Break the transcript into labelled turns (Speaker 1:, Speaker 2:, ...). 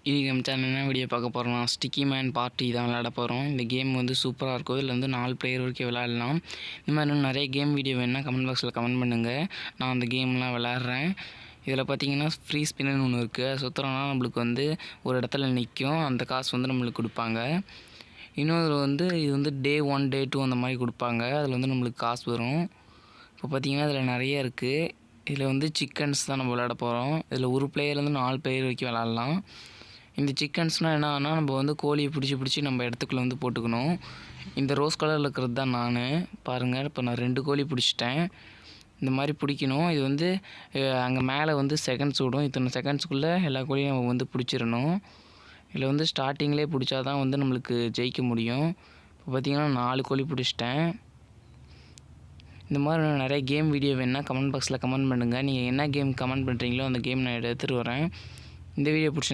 Speaker 1: இன்றைக்கி நம்ம சேனல் என்ன வீடியோ பார்க்க போகிறோம்னா ஸ்டிக்கி மேன் பார்ட்டி தான் விளையாட போகிறோம். இந்த கேம் வந்து சூப்பராக இருக்கும். இதில் வந்து 4 பிளேயர் வரைக்கும் விளையாடலாம். இந்த மாதிரி இன்னும் நிறைய கேம் வீடியோ வேணுன்னா கமெண்ட் பாக்ஸில் கமெண்ட் பண்ணுங்கள். நான் அந்த கேம்லாம் விளையாடுறேன். இதில் பார்த்தீங்கன்னா ஃப்ரீ ஸ்பின்னு ஒன்று இருக்குது. அது சுற்றுறோன்னா நம்மளுக்கு வந்து ஒரு இடத்துல நிற்கும். அந்த காசு வந்து நம்மளுக்கு கொடுப்பாங்க. இன்னொரு வந்து இது வந்து டே 1 டே 2 அந்த மாதிரி கொடுப்பாங்க. அதில் வந்து நம்மளுக்கு காசு வரும். இப்போ பார்த்தீங்கன்னா இதில் நிறைய இருக்குது. இதில் வந்து சிக்கன்ஸ் தான் நம்ம விளையாட போகிறோம். இதில் ஒரு பிளேயர்லேருந்து 4 பிளேயர் வரைக்கும் விளாட்லாம். இந்த சிக்கன்ஸ்னால் என்னன்னா நம்ம வந்து கோழியை பிடிச்சி நம்ம இடத்துக்குள்ளே வந்து போட்டுக்கணும். இந்த ரோஸ் கலரில் இருக்கிறது தான் நான் பாருங்கள். இப்போ நான் 2 கோழி பிடிச்சிட்டேன். இந்த மாதிரி பிடிக்கணும். இது வந்து அங்கே மேலே வந்து செகண்ட்ஸ் விடும். இத்தனை செகண்ட்ஸுக்குள்ளே எல்லா கோழியும் நம்ம வந்து பிடிச்சிடணும். இதில் வந்து ஸ்டார்டிங்லேயே பிடிச்சா தான் வந்து நம்மளுக்கு ஜெயிக்க முடியும். இப்போ பார்த்திங்கன்னா 4 கோழி பிடிச்சிட்டேன். இந்த மாதிரி நிறைய கேம் வீடியோ வேணுன்னா கமெண்ட் பாக்ஸில் கமெண்ட் பண்ணுங்கள். நீங்கள் என்ன கேம் கமெண்ட் பண்ணுறீங்களோ அந்த கேம் நான் எடுத்துகிட்டு வரேன். இந்த வீடியோ பிடிச்சி